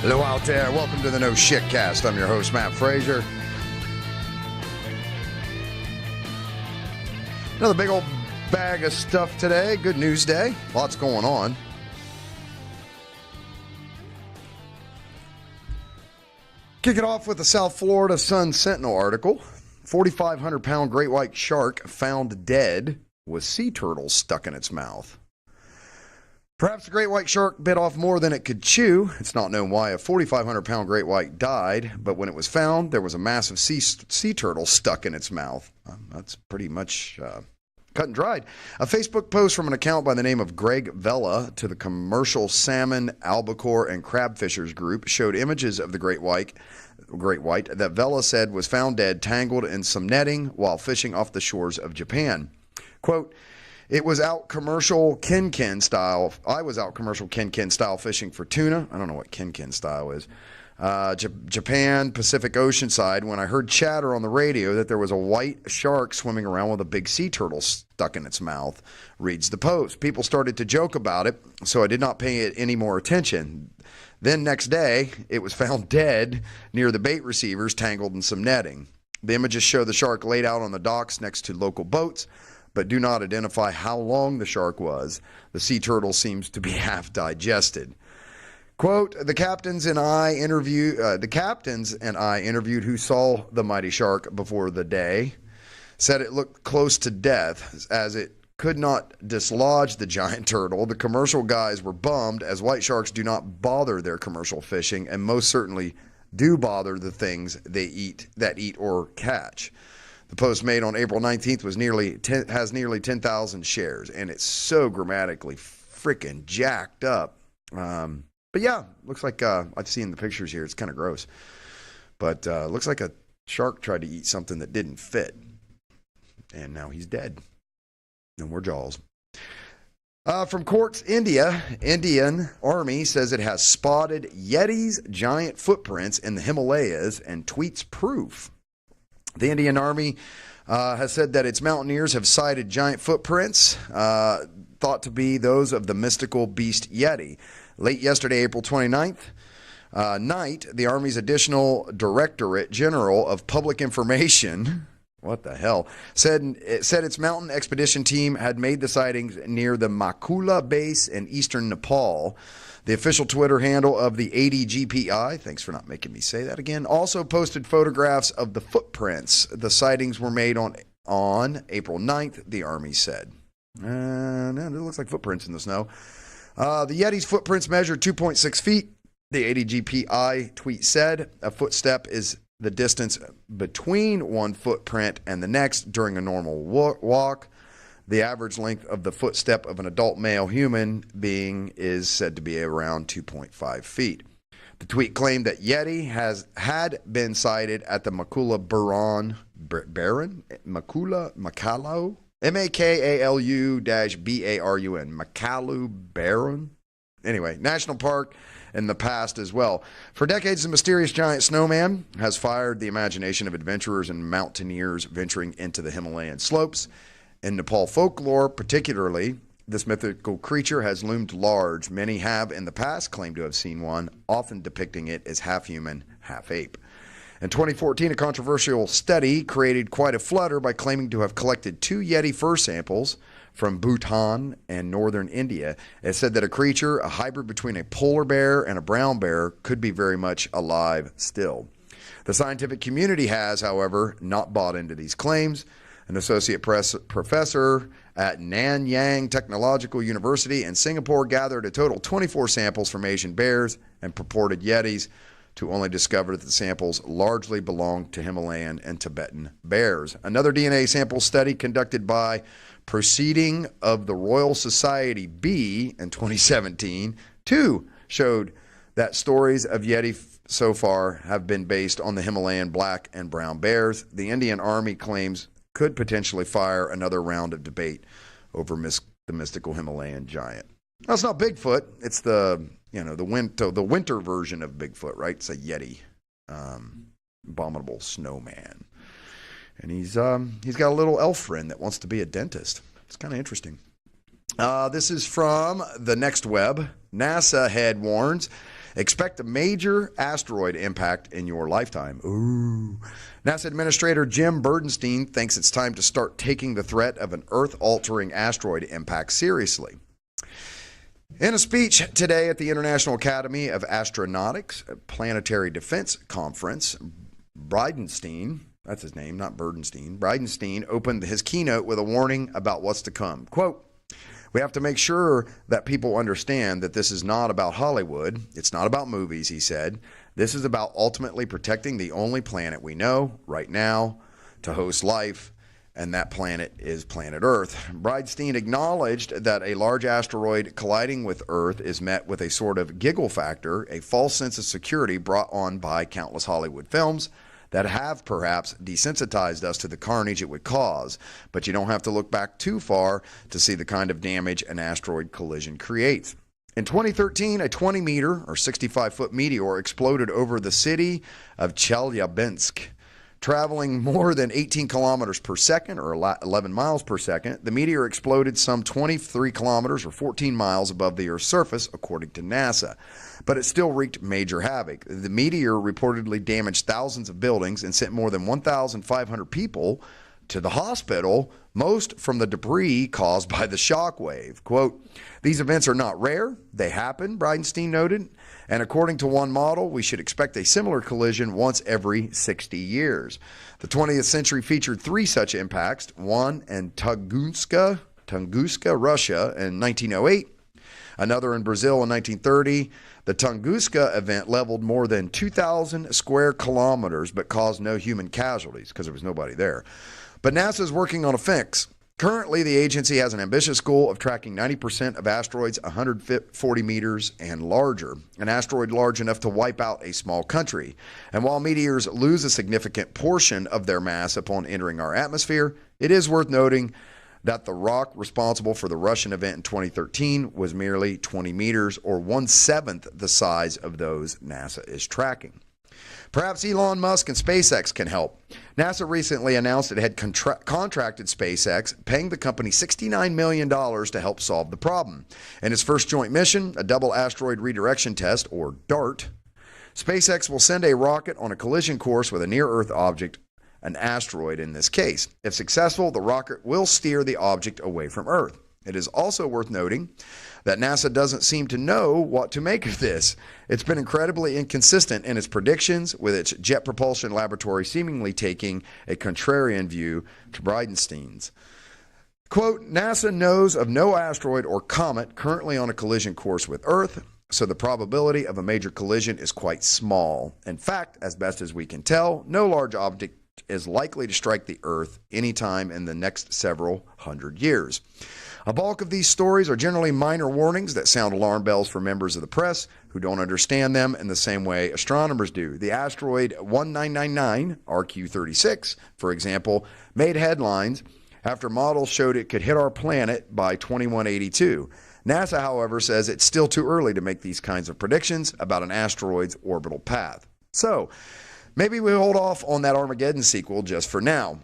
Hello out there. Welcome to the No Shit Cast. I'm your host, Matt Frazier. Another big old bag of stuff today. Good news day. Lots going on. Kick it off with the South Florida Sun Sentinel article. 4,500-pound great white shark found dead with sea turtles stuck in its mouth. Perhaps the great white shark bit off more than it could chew. It's not known why a 4,500-pound great white died, but when it was found, there was a massive sea turtle stuck in its mouth. That's pretty much cut and dried. A Facebook post from an account by the name of Greg Vela to the commercial salmon, albacore, and crab fishers group showed images of the great white that Vela said was found dead, tangled in some netting while fishing off the shores of Japan. Quote, I was out commercial ken-ken style fishing for tuna. I don't know what ken-ken style is. Japan, Pacific Ocean side, when I heard chatter on the radio that there was a white shark swimming around with a big sea turtle stuck in its mouth, reads the post. People started to joke about it, so I did not pay it any more attention. Then next day, it was found dead near the bait receivers, tangled in some netting. The images show the shark laid out on the docks next to local boats, but do not identify how long the shark was. The sea turtle seems to be half digested. Quote, the captains and I interviewed who saw the mighty shark before the day, said it looked close to death as it could not dislodge the giant turtle. The commercial guys were bummed as white sharks do not bother their commercial fishing and most certainly do bother the things they eat or catch. The post made on April 19th has nearly 10,000 shares, and it's so grammatically freaking jacked up. But yeah, looks like I've seen the pictures here. It's kind of gross. But looks like a shark tried to eat something that didn't fit, and now he's dead. No more jaws. From courts, India, Indian Army says it has spotted Yeti's giant footprints in the Himalayas and tweets proof. The Indian Army has said that its mountaineers have sighted giant footprints thought to be those of the mystical beast Yeti. Late yesterday, April 29th, night, the Army's additional Directorate General of Public Information, what the hell, said its mountain expedition team had made the sightings near the Makula base in eastern Nepal. The official Twitter handle of the ADGPI, thanks for not making me say that again, also posted photographs of the footprints. The sightings were made on April 9th, the Army said. It looks like footprints in the snow. The Yeti's footprints measured 2.6 feet. The ADGPI tweet said a footstep is the distance between one footprint and the next during a normal walk. The average length of the footstep of an adult male human being is said to be around 2.5 feet. The tweet claimed that Yeti had been sighted at the Makula Makalu, Makalu-Barun, Makalu Barun. Anyway, National Park in the past as well. For decades, the mysterious giant snowman has fired the imagination of adventurers and mountaineers venturing into the Himalayan slopes. In Nepal folklore, particularly, this mythical creature has loomed large. Many have, in the past, claimed to have seen one, often depicting it as half human, half ape. In 2014, a controversial study created quite a flutter by claiming to have collected 2 Yeti fur samples from Bhutan and northern India. It said that a creature, a hybrid between a polar bear and a brown bear, could be very much alive still. The scientific community has, however, not bought into these claims. An associate professor at Nanyang Technological University in Singapore gathered a total 24 samples from Asian bears and purported Yetis, to only discover that the samples largely belonged to Himalayan and Tibetan bears. Another DNA sample study conducted by Proceeding of the Royal Society B in 2017, too, showed that stories of Yeti so far have been based on the Himalayan black and brown bears. The Indian Army claims could potentially fire another round of debate over the mystical Himalayan giant. Now, it's not Bigfoot. It's the winter version of Bigfoot, right? It's a Yeti, abominable snowman. And he's got a little elf friend that wants to be a dentist. It's kind of interesting. This is from the Next Web. NASA head warns, expect a major asteroid impact in your lifetime. Ooh. NASA Administrator Jim Burdenstein thinks it's time to start taking the threat of an Earth-altering asteroid impact seriously. In a speech today at the International Academy of Astronautics Planetary Defense Conference, Bridenstine, that's his name, not Burdenstein, Bridenstine opened his keynote with a warning about what's to come. Quote, we have to make sure that people understand that this is not about Hollywood. It's not about movies, he said. This is about ultimately protecting the only planet we know right now to host life, and that planet is planet Earth. Bridenstine acknowledged that a large asteroid colliding with Earth is met with a sort of giggle factor, a false sense of security brought on by countless Hollywood films that have perhaps desensitized us to the carnage it would cause. But you don't have to look back too far to see the kind of damage an asteroid collision creates. In 2013, a 20-meter or 65-foot meteor exploded over the city of Chelyabinsk. Traveling more than 18 kilometers per second, or 11 miles per second, the meteor exploded some 23 kilometers or 14 miles above the Earth's surface, according to NASA. But it still wreaked major havoc. The meteor reportedly damaged thousands of buildings and sent more than 1,500 people to the hospital, most from the debris caused by the shock wave. Quote, these events are not rare. They happen, Bridenstine noted. And according to one model, we should expect a similar collision once every 60 years. The 20th century featured 3 such impacts, one in Tunguska, Russia in 1908, another in Brazil in 1930. The Tunguska event leveled more than 2,000 square kilometers but caused no human casualties because there was nobody there. But NASA is working on a fix. Currently, the agency has an ambitious goal of tracking 90% of asteroids 140 meters and larger, an asteroid large enough to wipe out a small country. And while meteors lose a significant portion of their mass upon entering our atmosphere, it is worth noting that the rock responsible for the Russian event in 2013 was merely 20 meters, or 1/7 the size of those NASA is tracking. Perhaps Elon Musk and SpaceX can help. NASA recently announced it had contracted SpaceX, paying the company $69 million to help solve the problem. In its first joint mission, a double asteroid redirection test, or DART, SpaceX will send a rocket on a collision course with a near-Earth object, an asteroid in this case. If successful, the rocket will steer the object away from Earth. It is also worth noting that NASA doesn't seem to know what to make of this. It's been incredibly inconsistent in its predictions, with its Jet Propulsion Laboratory seemingly taking a contrarian view to Bridenstine's. Quote, NASA knows of no asteroid or comet currently on a collision course with Earth, so the probability of a major collision is quite small. In fact, as best as we can tell, no large object is likely to strike the Earth anytime in the next several hundred years. A bulk of these stories are generally minor warnings that sound alarm bells for members of the press who don't understand them in the same way astronomers do. The asteroid 1999, RQ-36, for example, made headlines after models showed it could hit our planet by 2182. NASA, however, says it's still too early to make these kinds of predictions about an asteroid's orbital path. So, maybe we hold off on that Armageddon sequel just for now.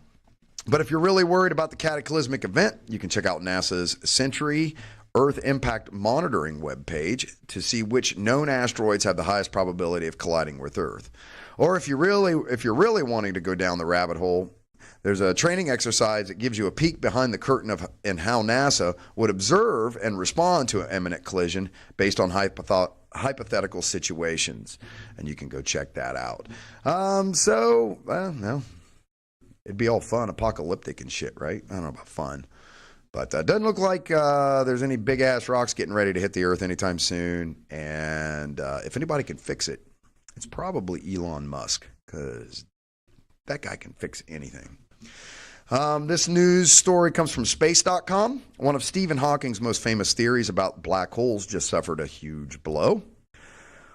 But if you're really worried about the cataclysmic event, you can check out NASA's Century Earth Impact Monitoring webpage to see which known asteroids have the highest probability of colliding with Earth. Or if you're really wanting to go down the rabbit hole, there's a training exercise that gives you a peek behind the curtain in how NASA would observe and respond to an imminent collision based on hypothetical situations. And you can go check that out. It'd be all fun, apocalyptic and shit, right? I don't know about fun. But it doesn't look like there's any big-ass rocks getting ready to hit the Earth anytime soon. And if anybody can fix it, it's probably Elon Musk, because that guy can fix anything. This news story comes from space.com. One of Stephen Hawking's most famous theories about black holes just suffered a huge blow.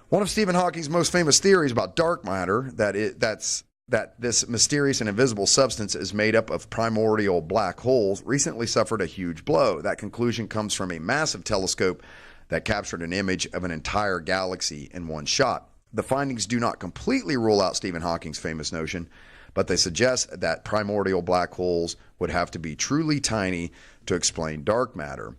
One of Stephen Hawking's most famous theories about dark matter, that's that this mysterious and invisible substance is made up of primordial black holes recently suffered a huge blow. That conclusion comes from a massive telescope that captured an image of an entire galaxy in one shot. The findings do not completely rule out Stephen Hawking's famous notion, but they suggest that primordial black holes would have to be truly tiny to explain dark matter.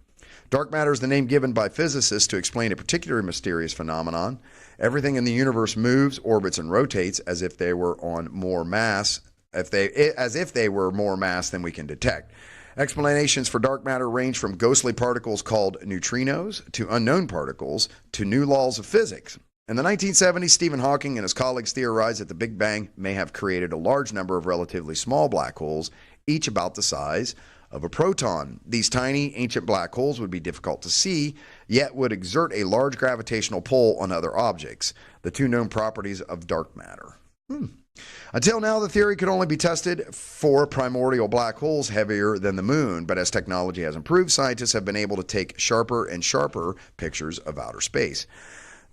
Dark matter is the name given by physicists to explain a particular mysterious phenomenon. Everything in the universe moves, orbits, and rotates as if they were on more mass, as if they were more mass than we can detect. Explanations for dark matter range from ghostly particles called neutrinos to unknown particles to new laws of physics. In the 1970s, Stephen Hawking and his colleagues theorized that the Big Bang may have created a large number of relatively small black holes, each about the size of a proton. These tiny, ancient black holes would be difficult to see, yet would exert a large gravitational pull on other objects, the two known properties of dark matter. Until now, the theory could only be tested for primordial black holes heavier than the moon, but as technology has improved, scientists have been able to take sharper and sharper pictures of outer space.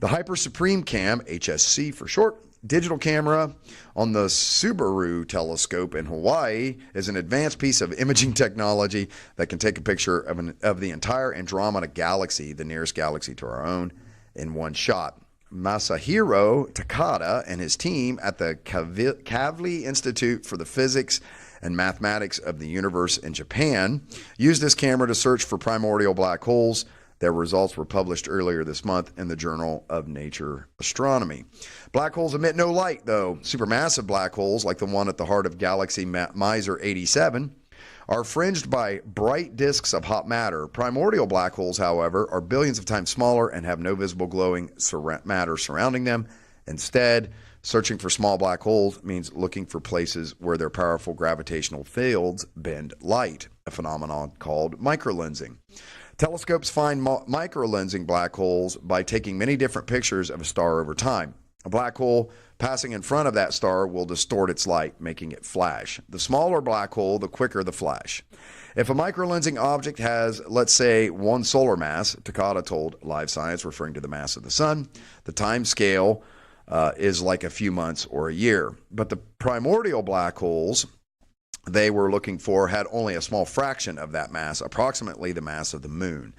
The Hyper Supreme Cam, HSC for short, digital camera on the Subaru telescope in Hawaii is an advanced piece of imaging technology that can take a picture of the entire Andromeda galaxy, the nearest galaxy to our own, in one shot. Masahiro Takada and his team at the Kavli Institute for the Physics and Mathematics of the Universe in Japan used this camera to search for primordial black holes. Their results were published earlier this month in the Journal of Nature Astronomy. Black holes emit no light, though. Supermassive black holes, like the one at the heart of galaxy Miser 87, are fringed by bright disks of hot matter. Primordial black holes, however, are billions of times smaller and have no visible glowing matter surrounding them. Instead, searching for small black holes means looking for places where their powerful gravitational fields bend light, a phenomenon called microlensing. Telescopes find microlensing black holes by taking many different pictures of a star over time. A black hole passing in front of that star will distort its light, making it flash. The smaller black hole, the quicker the flash. If a microlensing object has, let's say, 1 solar mass, Takada told Live Science, referring to the mass of the sun, the time scale is like a few months or a year. But the primordial black holes they were looking for had only a small fraction of that mass, approximately the mass of the moon.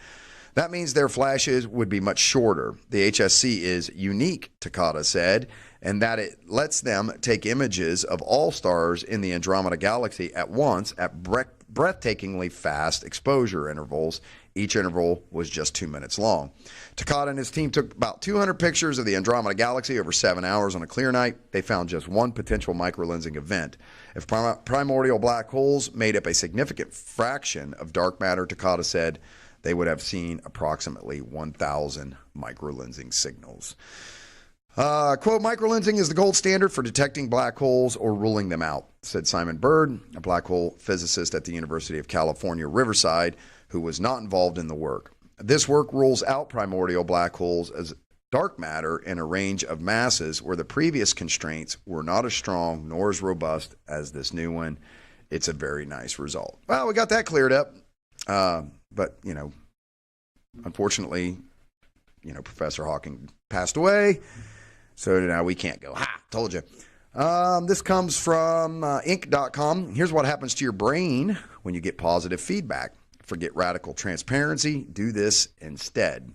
That means their flashes would be much shorter. The HSC is unique, Takada said, and that it lets them take images of all stars in the Andromeda galaxy at once at breathtakingly fast exposure intervals. Each interval was just 2 minutes long. Takada and his team took about 200 pictures of the Andromeda galaxy over 7 hours on a clear night. They found just one potential microlensing event. If primordial black holes made up a significant fraction of dark matter, Takada said, they would have seen approximately 1,000 microlensing signals. Quote, microlensing is the gold standard for detecting black holes or ruling them out, said Simon Bird, a black hole physicist at the University of California, Riverside, who was not involved in the work. This work rules out primordial black holes as dark matter in a range of masses where the previous constraints were not as strong nor as robust as this new one. It's a very nice result. Well, we got that cleared up. But, unfortunately, Professor Hawking passed away. So now we can't go. Ha! Told you. This comes from Inc.com. Here's what happens to your brain when you get positive feedback. Forget radical transparency. Do this instead.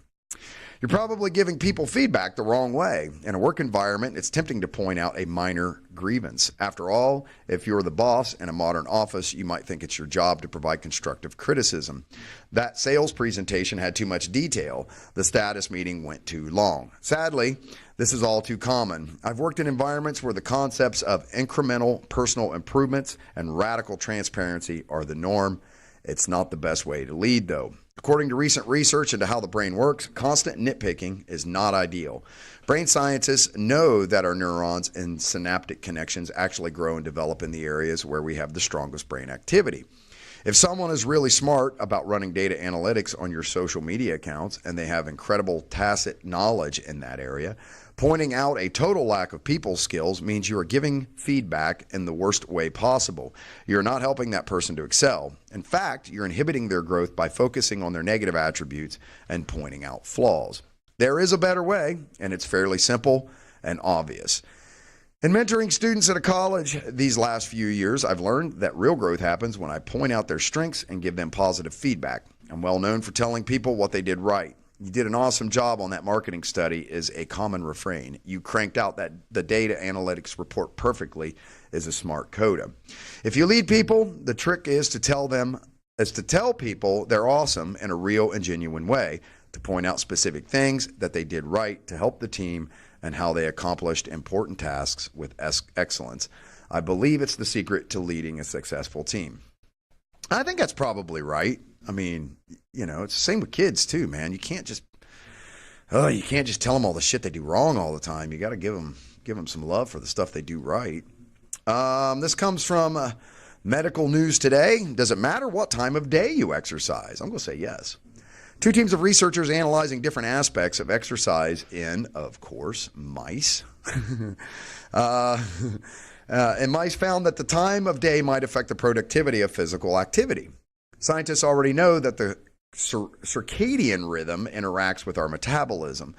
You're probably giving people feedback the wrong way. In a work environment, it's tempting to point out a minor grievance. After all, if you're the boss in a modern office, you might think it's your job to provide constructive criticism. That sales presentation had too much detail. The status meeting went too long. Sadly, this is all too common. I've worked in environments where the concepts of incremental personal improvements and radical transparency are the norm. It's not the best way to lead, though. According to recent research into how the brain works, constant nitpicking is not ideal. Brain scientists know that our neurons and synaptic connections actually grow and develop in the areas where we have the strongest brain activity. If someone is really smart about running data analytics on your social media accounts and they have incredible tacit knowledge in that area, pointing out a total lack of people skills means you are giving feedback in the worst way possible. You're not helping that person to excel. In fact, you're inhibiting their growth by focusing on their negative attributes and pointing out flaws. There is a better way, and it's fairly simple and obvious. In mentoring students at a college these last few years, I've learned that real growth happens when I point out their strengths and give them positive feedback. I'm well known for telling people what they did right. You did an awesome job on that marketing study is a common refrain. You cranked out that the data analytics report perfectly is a smart coda. If you lead people, the trick is to tell people they're awesome in a real and genuine way, to point out specific things that they did right to help the team and how they accomplished important tasks with excellence. I believe it's the secret to leading a successful team. I think that's probably right. I mean, you know, it's the same with kids too, man. You can't just tell them all the shit they do wrong all the time. You got to give them some love for the stuff they do right. This comes from Medical News Today. Does it matter what time of day you exercise? I'm going to say yes. Two teams of researchers analyzing different aspects of exercise in, of course, mice. And mice found that the time of day might affect the productivity of physical activity. Scientists already know that the circadian rhythm interacts with our metabolism.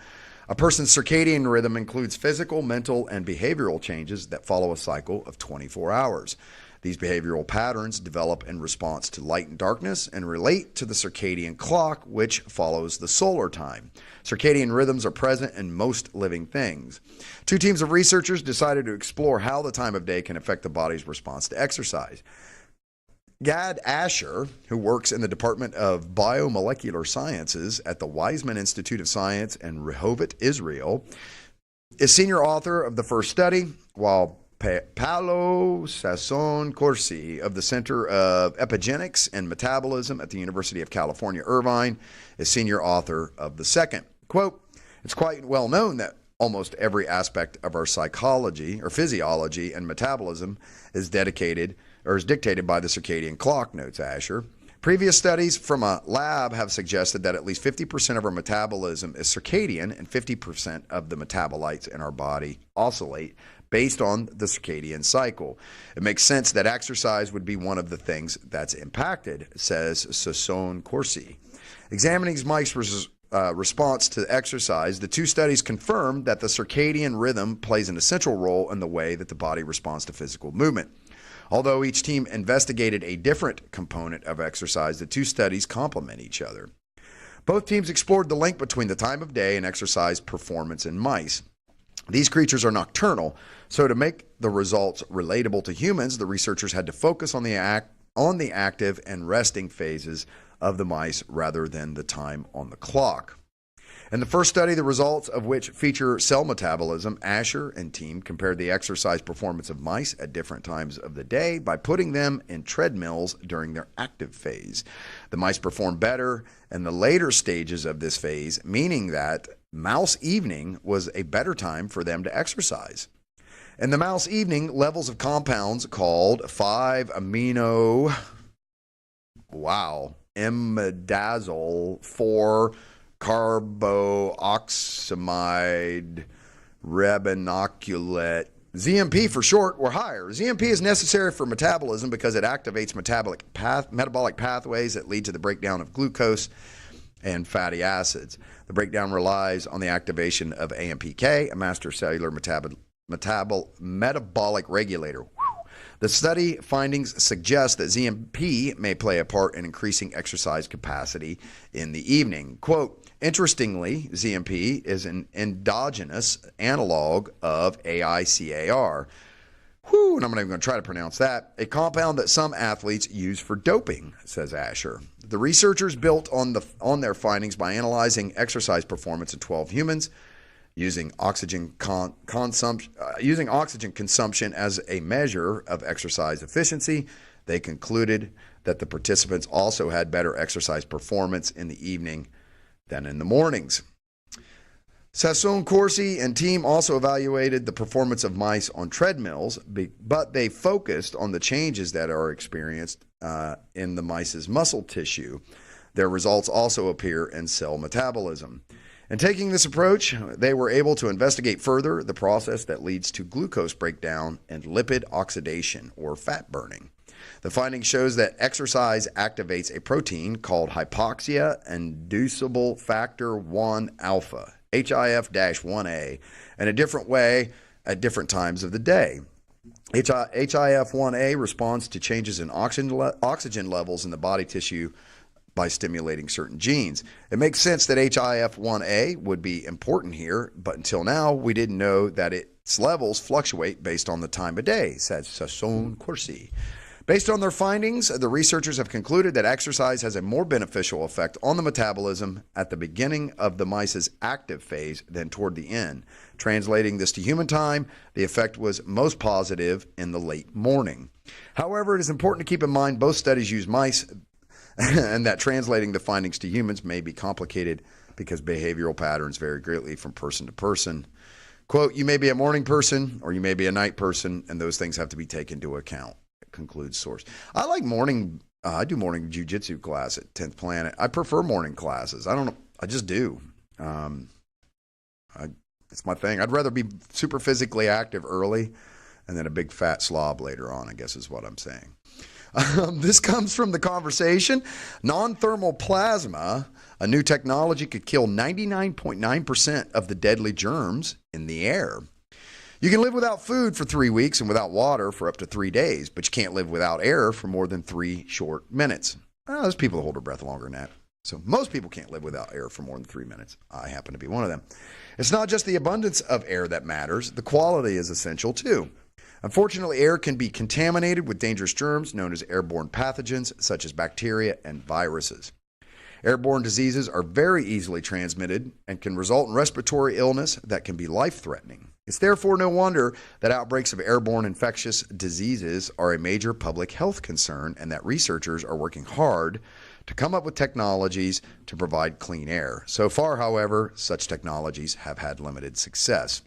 A person's circadian rhythm includes physical, mental, and behavioral changes that follow a cycle of 24 hours. These behavioral patterns develop in response to light and darkness and relate to the circadian clock, which follows the solar time. Circadian rhythms are present in most living things. Two teams of researchers decided to explore how the time of day can affect the body's response to exercise. Gad Asher, who works in the Department of Biomolecular Sciences at the Weizmann Institute of Science in Rehovot, Israel, is senior author of the first study, while Paolo Sasson-Corsi of the Center of Epigenetics and Metabolism at the University of California, Irvine, is senior author of the second. Quote, it's quite well known that almost every aspect of our psychology or physiology and metabolism is dictated by the circadian clock, notes Asher. Previous studies from a lab have suggested that at least 50% of our metabolism is circadian and 50% of the metabolites in our body oscillate based on the circadian cycle. It makes sense that exercise would be one of the things that's impacted, says Sasson-Corsi. Examining mice response to exercise, the two studies confirmed that the circadian rhythm plays an essential role in the way that the body responds to physical movement. Although each team investigated a different component of exercise, the two studies complement each other. Both teams explored the link between the time of day and exercise performance in mice. These creatures are nocturnal, so to make the results relatable to humans, the researchers had to focus on the active and resting phases of the mice rather than the time on the clock. In the first study, the results of which feature cell metabolism, Asher and team compared the exercise performance of mice at different times of the day by putting them in treadmills during their active phase. The mice performed better in the later stages of this phase, meaning that mouse evening was a better time for them to exercise. In the mouse evening, levels of compounds called 5-amino imidazole 4-carboxamide ribinoculate, ZMP for short, were higher. ZMP is necessary for metabolism because it activates metabolic pathways that lead to the breakdown of glucose and fatty acids. The breakdown relies on the activation of AMPK, a master cellular metabolic regulator. The study findings suggest that ZMP may play a part in increasing exercise capacity in the evening. Quote, interestingly, ZMP is an endogenous analog of AICAR. And I'm not even going to try to pronounce that. A compound that some athletes use for doping, says Asher. The researchers built on their findings by analyzing exercise performance in 12 humans, using oxygen consumption as a measure of exercise efficiency. They concluded that the participants also had better exercise performance in the evening than in the mornings. Sasson-Corsi and team also evaluated the performance of mice on treadmills, but they focused on the changes that are experienced in the mice's muscle tissue. Their results also appear in cell metabolism. In taking this approach, they were able to investigate further the process that leads to glucose breakdown and lipid oxidation, or fat burning. The finding shows that exercise activates a protein called hypoxia-inducible factor 1 alpha, HIF-1A, in a different way at different times of the day. HIF-1A responds to changes in oxygen levels in the body tissue by stimulating certain genes. It makes sense that HIF-1A would be important here, but until now, we didn't know that its levels fluctuate based on the time of day, says Sasson Corsi. Based on their findings, the researchers have concluded that exercise has a more beneficial effect on the metabolism at the beginning of the mice's active phase than toward the end. Translating this to human time, the effect was most positive in the late morning. However, it is important to keep in mind both studies use mice and that translating the findings to humans may be complicated because behavioral patterns vary greatly from person to person. Quote, you may be a morning person or you may be a night person, and those things have to be taken into account, concludes source. I like morning, I do morning jiu-jitsu class at 10th Planet. I prefer morning classes. I don't know, I just do. It's my thing. I'd rather be super physically active early and then a big fat slob later on, I guess is what I'm saying. This comes from The Conversation. Non-thermal plasma, a new technology, could kill 99.9% of the deadly germs in the air. You can live without food for 3 weeks and without water for up to 3 days, but you can't live without air for more than 3 short minutes. There's people who hold their breath longer than that. So most people can't live without air for more than 3 minutes. I happen to be one of them. It's not just the abundance of air that matters. The quality is essential too. Unfortunately, air can be contaminated with dangerous germs known as airborne pathogens, such as bacteria and viruses. Airborne diseases are very easily transmitted and can result in respiratory illness that can be life-threatening. It's therefore no wonder that outbreaks of airborne infectious diseases are a major public health concern and that researchers are working hard to come up with technologies to provide clean air. So far, however, such technologies have had limited success.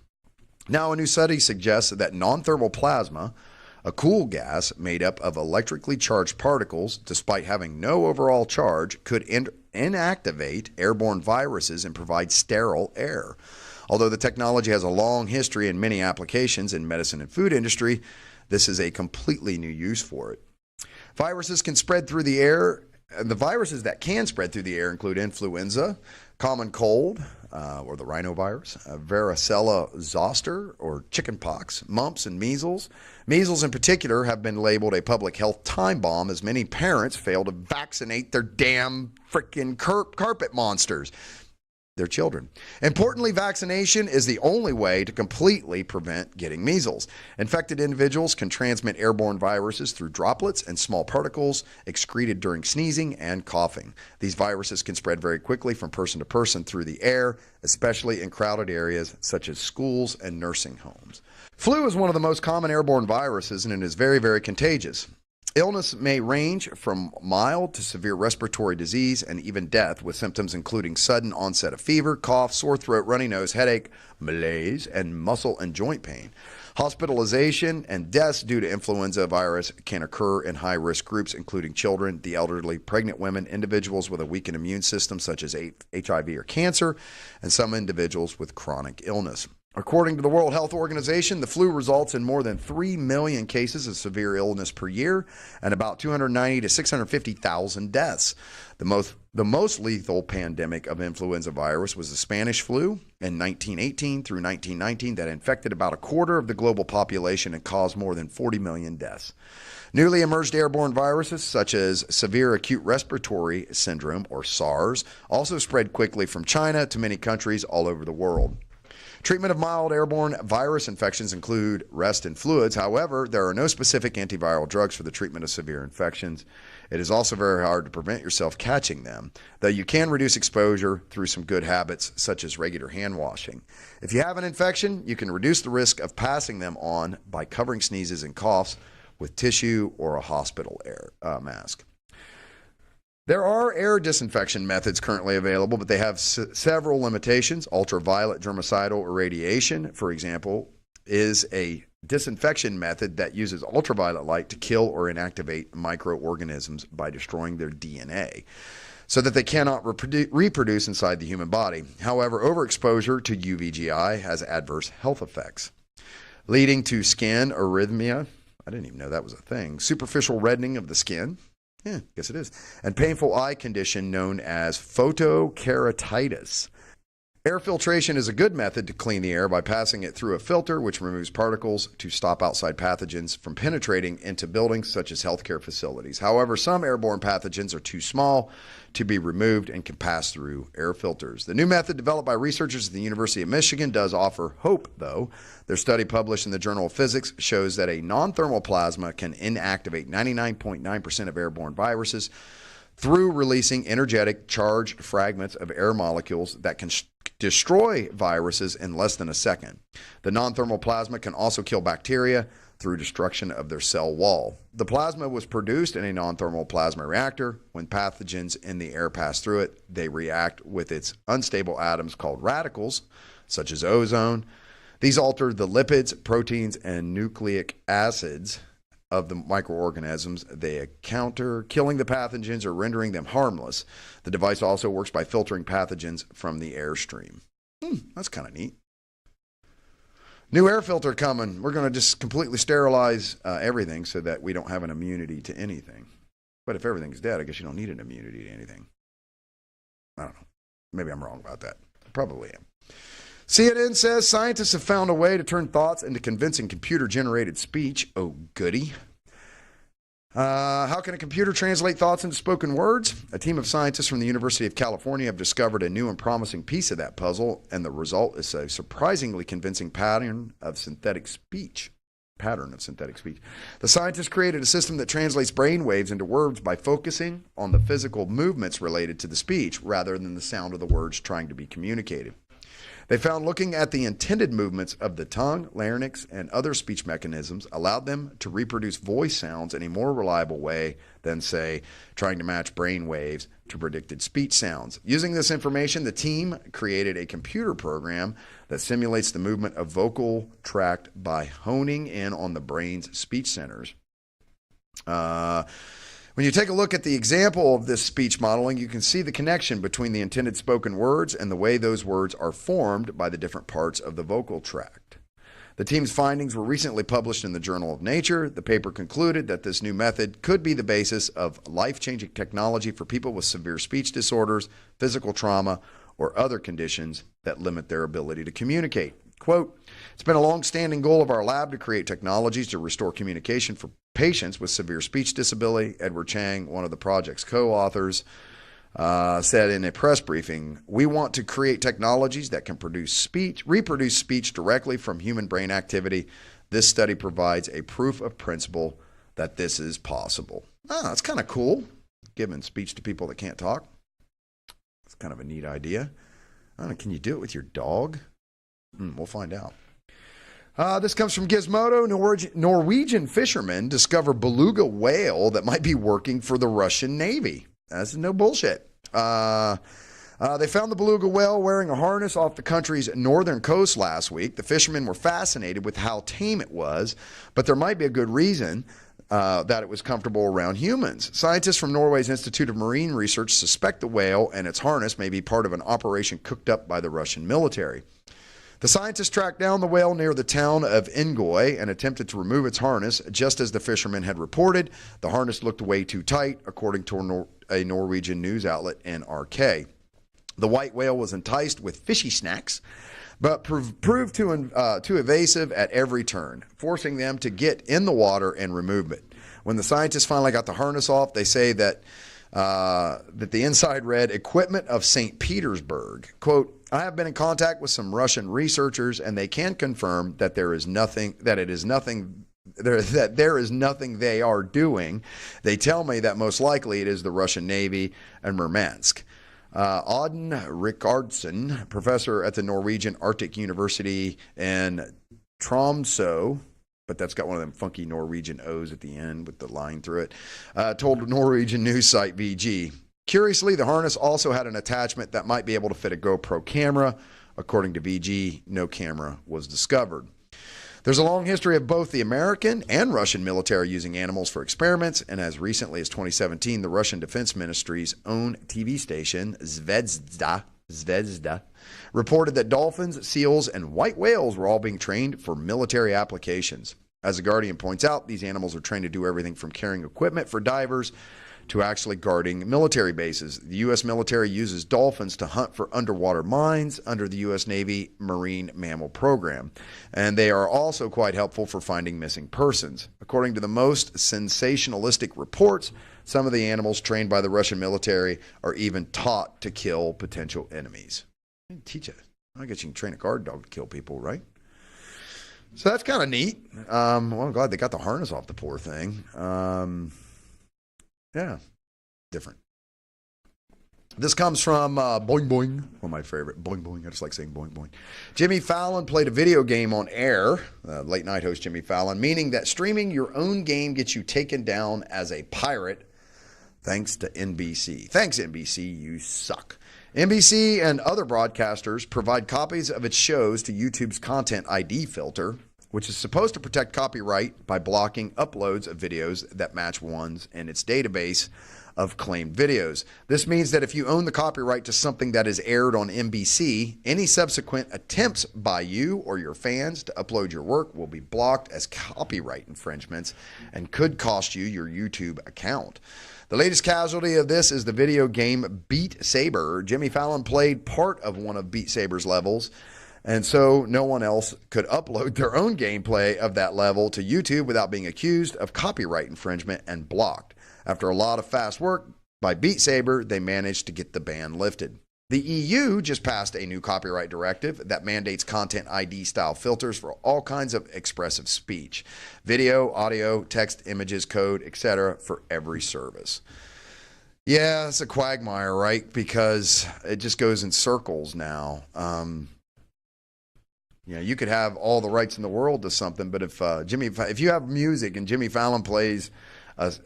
Now, a new study suggests that non-thermal plasma, a cool gas made up of electrically charged particles, despite having no overall charge, could inactivate airborne viruses and provide sterile air. Although the technology has a long history in many applications in medicine and food industry, this is a completely new use for it. Viruses can spread through the air. The viruses that can spread through the air include influenza, common cold, or the rhinovirus, varicella zoster, or chickenpox, mumps, and measles. Measles in particular have been labeled a public health time bomb as many parents fail to vaccinate their damn freaking carpet monsters, their children. Importantly, vaccination is the only way to completely prevent getting measles. Infected individuals can transmit airborne viruses through droplets and small particles excreted during sneezing and coughing. These viruses can spread very quickly from person to person through the air, especially in crowded areas such as schools and nursing homes. Flu is one of the most common airborne viruses, and it is very, very contagious. Illness may range from mild to severe respiratory disease and even death, with symptoms including sudden onset of fever, cough, sore throat, runny nose, headache, malaise, and muscle and joint pain. Hospitalization and deaths due to influenza virus can occur in high-risk groups, including children, the elderly, pregnant women, individuals with a weakened immune system such as HIV or cancer, and some individuals with chronic illness. According to the World Health Organization, the flu results in more than 3 million cases of severe illness per year and about 290 to 650,000 deaths. The most lethal pandemic of influenza virus was the Spanish flu in 1918 through 1919 that infected about a quarter of the global population and caused more than 40 million deaths. Newly emerged airborne viruses such as severe acute respiratory syndrome, or SARS, also spread quickly from China to many countries all over the world. Treatment of mild airborne virus infections include rest and fluids. However, there are no specific antiviral drugs for the treatment of severe infections. It is also very hard to prevent yourself catching them, though you can reduce exposure through some good habits such as regular hand washing. If you have an infection, you can reduce the risk of passing them on by covering sneezes and coughs with tissue or a hospital mask. There are air disinfection methods currently available, but they have several limitations. Ultraviolet germicidal irradiation, for example, is a disinfection method that uses ultraviolet light to kill or inactivate microorganisms by destroying their DNA so that they cannot reproduce inside the human body. However, overexposure to UVGI has adverse health effects, leading to skin erythema. I didn't even know that was a thing. Superficial reddening of the skin. Yeah, guess it is. And painful eye condition known as photokeratitis. Air filtration is a good method to clean the air by passing it through a filter, which removes particles to stop outside pathogens from penetrating into buildings such as healthcare facilities. However, some airborne pathogens are too small to be removed and can pass through air filters. The new method developed by researchers at the University of Michigan does offer hope, though. Their study published in the Journal of Physics shows that a non-thermal plasma can inactivate 99.9% of airborne viruses through releasing energetic charged fragments of air molecules that can destroy viruses in less than a second. The non-thermal plasma can also kill bacteria through destruction of their cell wall. The plasma was produced in a non-thermal plasma reactor. When pathogens in the air pass through it, they react with its unstable atoms called radicals, such as ozone. These alter the lipids, proteins, and nucleic acids of the microorganisms they encounter, killing the pathogens or rendering them harmless. The device also works by filtering pathogens from the airstream. That's kind of neat. New air filter coming. We're going to just completely sterilize everything so that we don't have an immunity to anything. But if everything's dead, I guess you don't need an immunity to anything. I don't know. Maybe I'm wrong about that. I probably am. CNN says scientists have found a way to turn thoughts into convincing computer-generated speech. Oh, goody. How can a computer translate thoughts into spoken words? A team of scientists from the University of California have discovered a new and promising piece of that puzzle, and the result is a surprisingly convincing pattern of synthetic speech. The scientists created a system that translates brain waves into words by focusing on the physical movements related to the speech rather than the sound of the words trying to be communicated. They found looking at the intended movements of the tongue, larynx, and other speech mechanisms allowed them to reproduce voice sounds in a more reliable way than, say, trying to match brain waves to predicted speech sounds. Using this information, the team created a computer program that simulates the movement of vocal tract by honing in on the brain's speech centers. When you take a look at the example of this speech modeling, you can see the connection between the intended spoken words and the way those words are formed by the different parts of the vocal tract. The team's findings were recently published in the Journal of Nature. The paper concluded that this new method could be the basis of life-changing technology for people with severe speech disorders, physical trauma, or other conditions that limit their ability to communicate. Quote, "It's been a long-standing goal of our lab to create technologies to restore communication for patients with severe speech disability," Edward Chang, one of the project's co-authors, said in a press briefing. "We want to create technologies that can reproduce speech directly from human brain activity. This study provides a proof of principle that this is possible." That's kind of cool, giving speech to people that can't talk. It's kind of a neat idea. I don't know, can you do it with your dog? We'll find out. This comes from Gizmodo. Norwegian fishermen discover beluga whale that might be working for the Russian Navy. That's no bullshit. They found the beluga whale wearing a harness off the country's northern coast last week. The fishermen were fascinated with how tame it was, but there might be a good reason that it was comfortable around humans. Scientists from Norway's Institute of Marine Research suspect the whale and its harness may be part of an operation cooked up by the Russian military. The scientists tracked down the whale near the town of Ingoy and attempted to remove its harness, just as the fishermen had reported. The harness looked way too tight, according to a Norwegian news outlet, NRK. The white whale was enticed with fishy snacks, but proved too evasive at every turn, forcing them to get in the water and remove it. When the scientists finally got the harness off, they say that the inside read, "Equipment of St. Petersburg." Quote, "I have been in contact with some Russian researchers, and they can confirm that there is nothing they are doing. They tell me that most likely it is the Russian Navy and Murmansk." Auden Rikardsen, professor at the Norwegian Arctic University in Tromsø, but that's got one of them funky Norwegian O's at the end with the line through it, told Norwegian news site VG. Curiously, the harness also had an attachment that might be able to fit a GoPro camera. According to VG, no camera was discovered. There's a long history of both the American and Russian military using animals for experiments, and as recently as 2017, the Russian Defense Ministry's own TV station, Zvezda, reported that dolphins, seals, and white whales were all being trained for military applications. As The Guardian points out, these animals are trained to do everything from carrying equipment for divers to actually guarding military bases. The U.S. military uses dolphins to hunt for underwater mines under the U.S. Navy Marine Mammal Program, and they are also quite helpful for finding missing persons. According to the most sensationalistic reports, some of the animals trained by the Russian military are even taught to kill potential enemies. Teach it. I guess you can train a guard dog to kill people, right? So that's kind of neat. Well, I'm glad they got the harness off the poor thing. Yeah, different. This comes from Boing Boing, one of my favorite. Boing Boing, I just like saying Boing Boing. Jimmy Fallon played a video game on air, late night host Jimmy Fallon, meaning that streaming your own game gets you taken down as a pirate, thanks to NBC. Thanks, NBC, you suck. NBC and other broadcasters provide copies of its shows to YouTube's Content ID filter, which is supposed to protect copyright by blocking uploads of videos that match ones in its database of claimed videos. This means that if you own the copyright to something that is aired on NBC, any subsequent attempts by you or your fans to upload your work will be blocked as copyright infringements and could cost you your YouTube account. The latest casualty of this is the video game Beat Saber. Jimmy Fallon played part of one of Beat Saber's levels, and so no one else could upload their own gameplay of that level to YouTube without being accused of copyright infringement and blocked. After a lot of fast work by Beat Saber, they managed to get the ban lifted. The EU just passed a new copyright directive that mandates Content ID style filters for all kinds of expressive speech, video, audio, text, images, code, etc. for every service. Yeah, it's a quagmire, right? Because it just goes in circles now. You could have all the rights in the world to something, but if you have music and Jimmy Fallon plays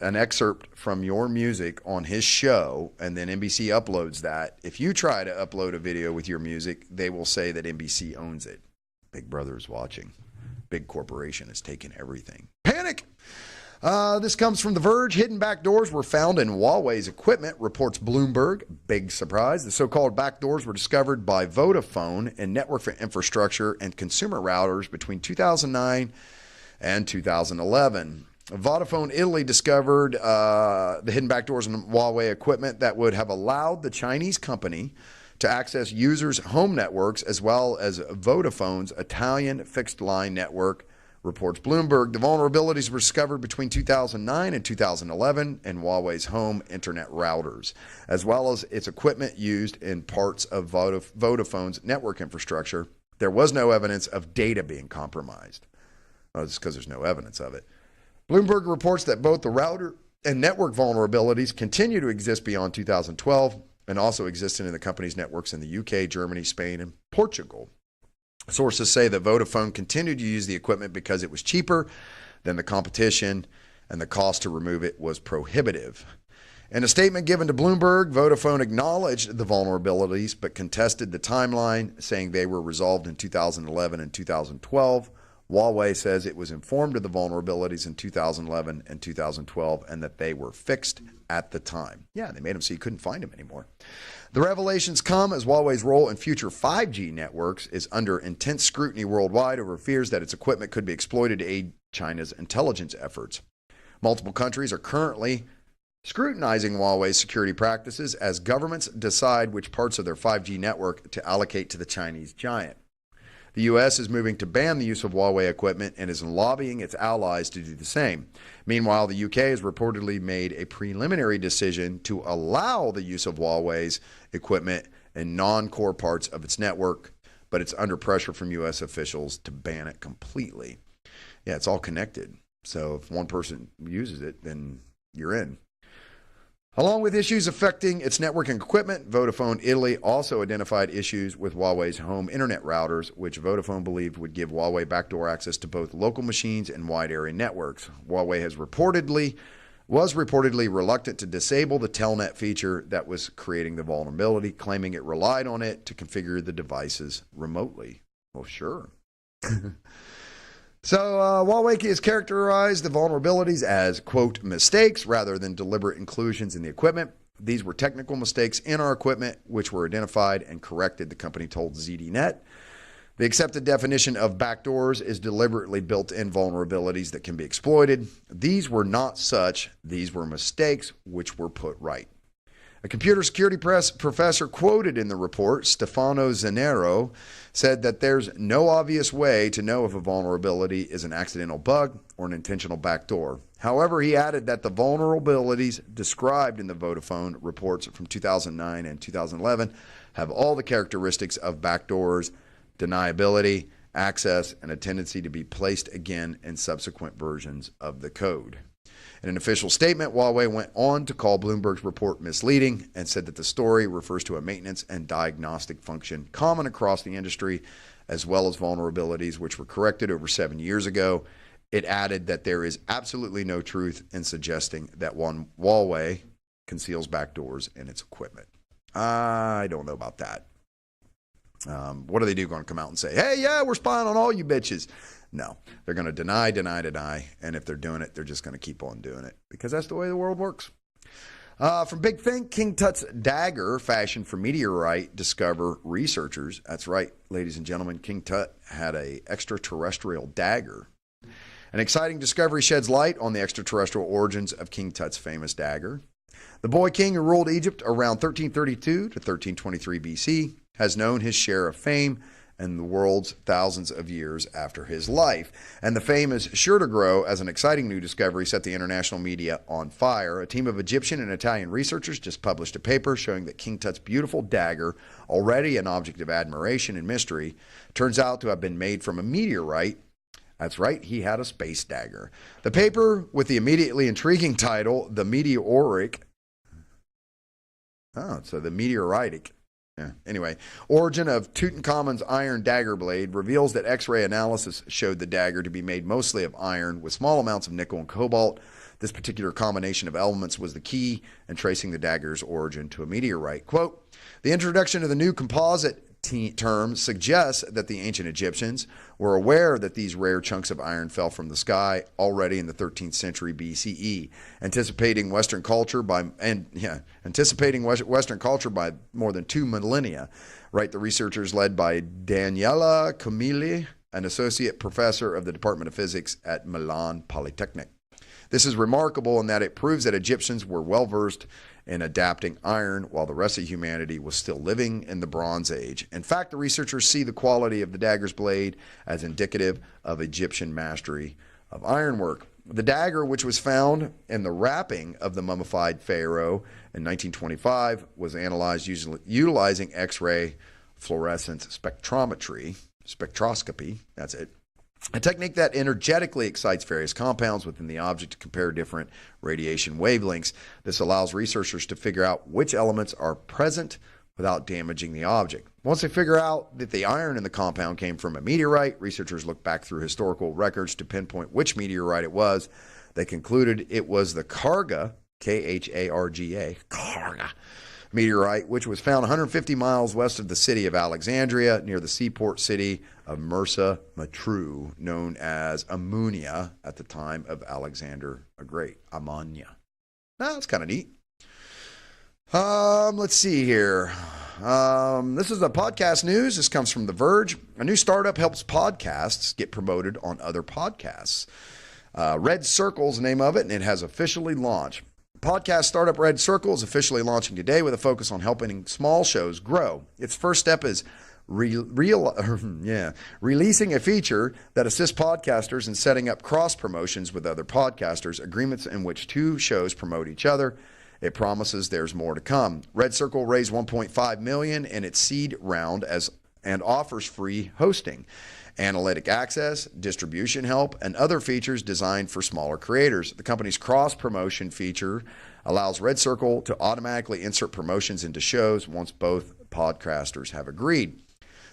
an excerpt from your music on his show, and then NBC uploads that, if you try to upload a video with your music, they will say that NBC owns it. Big Brother is watching. Big corporation is taking everything. Panic! This comes from The Verge. Hidden backdoors were found in Huawei's equipment, reports Bloomberg. Big surprise. The so-called backdoors were discovered by Vodafone in network infrastructure and consumer routers between 2009 and 2011. Vodafone Italy discovered the hidden backdoors in Huawei equipment that would have allowed the Chinese company to access users' home networks as well as Vodafone's Italian fixed-line network, reports Bloomberg. The vulnerabilities were discovered between 2009 and 2011 in Huawei's home internet routers, as well as its equipment used in parts of Vodafone's network infrastructure. There was no evidence of data being compromised. Oh, it's because there's no evidence of it. Bloomberg reports that both the router and network vulnerabilities continue to exist beyond 2012 and also existed in the company's networks in the UK, Germany, Spain, and Portugal. Sources say that Vodafone continued to use the equipment because it was cheaper than the competition and the cost to remove it was prohibitive. In a statement given to Bloomberg, Vodafone acknowledged the vulnerabilities but contested the timeline, saying they were resolved in 2011 and 2012. Huawei says it was informed of the vulnerabilities in 2011 and 2012 and that they were fixed at the time. Yeah, they made them so you couldn't find them anymore. The revelations come as Huawei's role in future 5G networks is under intense scrutiny worldwide over fears that its equipment could be exploited to aid China's intelligence efforts. Multiple countries are currently scrutinizing Huawei's security practices as governments decide which parts of their 5G network to allocate to the Chinese giant. The U.S. is moving to ban the use of Huawei equipment and is lobbying its allies to do the same. Meanwhile, the UK has reportedly made a preliminary decision to allow the use of Huawei's equipment in non-core parts of its network, but it's under pressure from U.S. officials to ban it completely. Yeah, it's all connected. So if one person uses it, then you're in. Along with issues affecting its networking equipment, Vodafone Italy also identified issues with Huawei's home internet routers, which Vodafone believed would give Huawei backdoor access to both local machines and wide area networks. Huawei was reportedly reluctant to disable the Telnet feature that was creating the vulnerability, claiming it relied on it to configure the devices remotely. Well, sure. So Huawei has characterized the vulnerabilities as, quote, mistakes rather than deliberate inclusions in the equipment. These were technical mistakes in our equipment, which were identified and corrected, the company told ZDNet. The accepted definition of backdoors is deliberately built-in vulnerabilities that can be exploited. These were not such. These were mistakes which were put right. A computer security professor quoted in the report, Stefano Zanero, said that there's no obvious way to know if a vulnerability is an accidental bug or an intentional backdoor. However, he added that the vulnerabilities described in the Vodafone reports from 2009 and 2011 have all the characteristics of backdoors, deniability, access, and a tendency to be placed again in subsequent versions of the code. In an official statement, Huawei went on to call Bloomberg's report misleading and said that the story refers to a maintenance and diagnostic function common across the industry, as well as vulnerabilities which were corrected over 7 years ago. It added that there is absolutely no truth in suggesting that Huawei conceals backdoors in its equipment. I don't know about that. What are they going to come out and say, hey, yeah, we're spying on all you bitches? No, they're going to deny. And if they're doing it, they're just going to keep on doing it because that's the way the world works. From Big Think, King Tut's Dagger, fashioned for meteorite, discover researchers. That's right, ladies and gentlemen, King Tut had an extraterrestrial dagger. An exciting discovery sheds light on the extraterrestrial origins of King Tut's famous dagger. The boy king who ruled Egypt around 1332 to 1323 BC has known his share of fame in the world's thousands of years after his life. And the fame is sure to grow as an exciting new discovery set the international media on fire. A team of Egyptian and Italian researchers just published a paper showing that King Tut's beautiful dagger, already an object of admiration and mystery, turns out to have been made from a meteorite. That's right, he had a space dagger. The paper, with the immediately intriguing title, The Meteoric. Oh, so the Meteoritic. Anyway, origin of Tutankhamun's iron dagger blade reveals that X-ray analysis showed the dagger to be made mostly of iron with small amounts of nickel and cobalt. This particular combination of elements was the key in tracing the dagger's origin to a meteorite. Quote, the introduction of the new composite term suggests that the ancient Egyptians were aware that these rare chunks of iron fell from the sky already in the 13th century BCE, anticipating Western culture by more than 2 millennia. Right, the researchers led by Daniela Camilli, an associate professor of the Department of Physics at Milan Polytechnic. This is remarkable in that it proves that Egyptians were well versed in adapting iron while the rest of humanity was still living in the Bronze Age. In fact, the researchers see the quality of the dagger's blade as indicative of Egyptian mastery of ironwork. The dagger, which was found in the wrapping of the mummified pharaoh in 1925, was analyzed utilizing X-ray fluorescence spectroscopy, that's it, a technique that energetically excites various compounds within the object to compare different radiation wavelengths. This allows researchers to figure out which elements are present without damaging the object. Once they figure out that the iron in the compound came from a meteorite, researchers look back through historical records to pinpoint which meteorite it was. They concluded it was the Karga, K-H-A-R-G-A, Karga meteorite, which was found 150 miles west of the city of Alexandria near the seaport city of Mursa Matruh, known as Amunia at the time of Alexander the Great. Amania. That's kind of neat. Let's see here. This is the podcast news. This comes from The Verge. A new startup helps podcasts get promoted on other podcasts. Red Circle's the name of it, and it has officially launched. Podcast startup Red Circle is officially launching today with a focus on helping small shows grow. Its first step is releasing a feature that assists podcasters in setting up cross promotions with other podcasters, agreements in which two shows promote each other. It promises there's more to come. Red Circle raised $1.5 million in its seed round and offers free hosting, analytic access, distribution help, and other features designed for smaller creators. The company's cross-promotion feature allows Red Circle to automatically insert promotions into shows once both podcasters have agreed.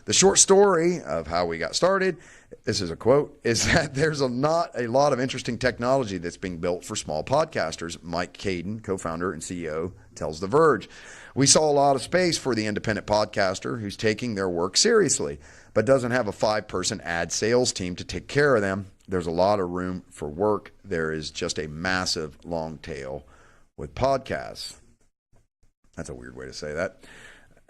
The short story of how we got started, this is a quote, is that there's not a lot of interesting technology that's being built for small podcasters. Mike Caden, co-founder and CEO, tells The Verge. We saw a lot of space for the independent podcaster who's taking their work seriously, but doesn't have a 5-person ad sales team to take care of them. There's a lot of room for work. There is just a massive long tail with podcasts. That's a weird way to say that.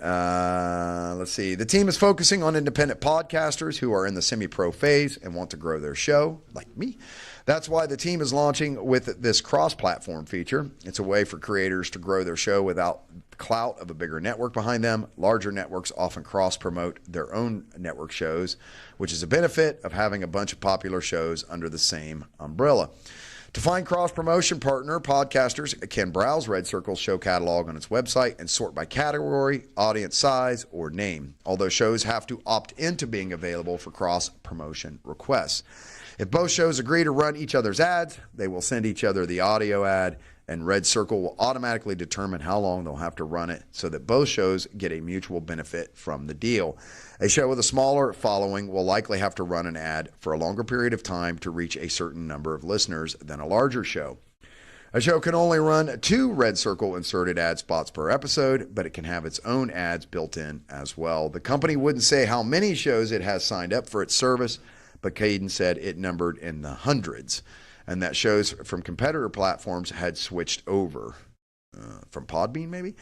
Let's see. The team is focusing on independent podcasters who are in the semi-pro phase and want to grow their show, like me. That's why the team is launching with this cross-platform feature. It's a way for creators to grow their show without the clout of a bigger network behind them. Larger networks often cross-promote their own network shows, which is a benefit of having a bunch of popular shows under the same umbrella. To find cross-promotion partner, podcasters can browse Red Circle's show catalog on its website and sort by category, audience size, or name, although shows have to opt into being available for cross-promotion requests. If both shows agree to run each other's ads, they will send each other the audio ad, and Red Circle will automatically determine how long they'll have to run it so that both shows get a mutual benefit from the deal. A show with a smaller following will likely have to run an ad for a longer period of time to reach a certain number of listeners than a larger show. A show can only run 2 Red Circle inserted ad spots per episode, but it can have its own ads built in as well. The company wouldn't say how many shows it has signed up for its service, but Caden said it numbered in the hundreds, and that shows from competitor platforms had switched over. From Podbean, maybe?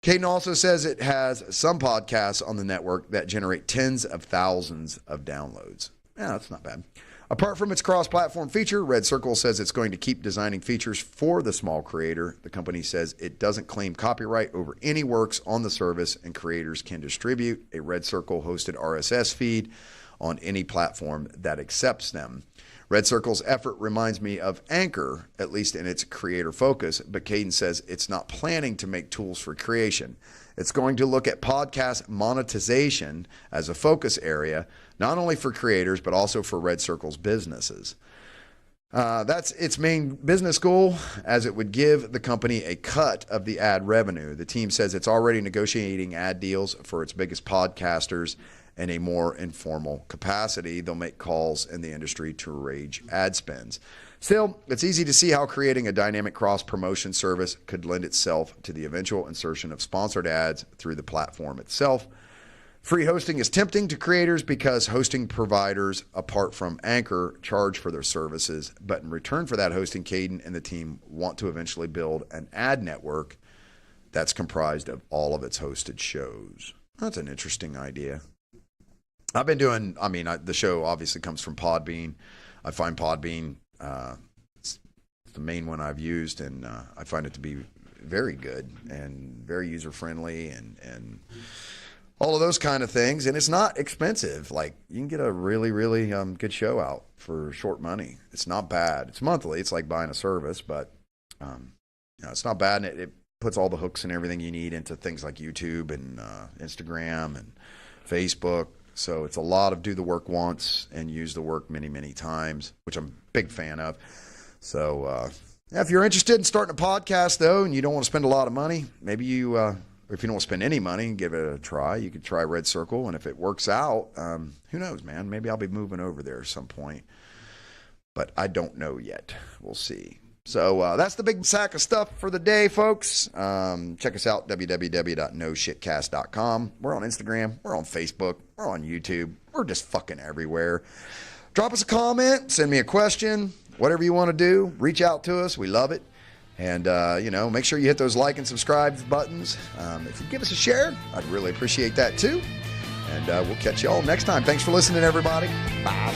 Caden also says it has some podcasts on the network that generate tens of thousands of downloads. Yeah, that's not bad. Apart from its cross-platform feature, Red Circle says it's going to keep designing features for the small creator. The company says it doesn't claim copyright over any works on the service, and creators can distribute a Red Circle-hosted RSS feed on any platform that accepts them. Red Circle's effort reminds me of Anchor, at least in its creator focus, but Caden says it's not planning to make tools for creation. It's going to look at podcast monetization as a focus area, not only for creators, but also for Red Circle's businesses. That's its main business goal, as it would give the company a cut of the ad revenue. The team says it's already negotiating ad deals for its biggest podcasters in a more informal capacity. They'll make calls in the industry to arrange ad spends. Still, it's easy to see how creating a dynamic cross-promotion service could lend itself to the eventual insertion of sponsored ads through the platform itself. Free hosting is tempting to creators because hosting providers, apart from Anchor, charge for their services. But in return for that hosting, Caden and the team want to eventually build an ad network that's comprised of all of its hosted shows. That's an interesting idea. I've been doing, the show obviously comes from Podbean. I find Podbean, it's the main one I've used, and I find it to be very good and very user-friendly and all of those kind of things. And it's not expensive. Like, you can get a really, really good show out for short money. It's not bad. It's monthly. It's like buying a service, but it's not bad. And it puts all the hooks and everything you need into things like YouTube and Instagram and Facebook. So it's a lot of do the work once and use the work many, many times, which I'm a big fan of. So if you're interested in starting a podcast, though, and you don't want to spend a lot of money, maybe you, if you don't want to spend any money, give it a try. You could try Red Circle, and if it works out, who knows, man? Maybe I'll be moving over there at some point. But I don't know yet. We'll see. So that's the big sack of stuff for the day, folks. Check us out, www.noshitcast.com. We're on Instagram. We're on Facebook. We're on YouTube. We're just fucking everywhere. Drop us a comment. Send me a question. Whatever you want to do, reach out to us. We love it. And, make sure you hit those like and subscribe buttons. If you give us a share, I'd really appreciate that, too. And we'll catch you all next time. Thanks for listening, everybody. Bye.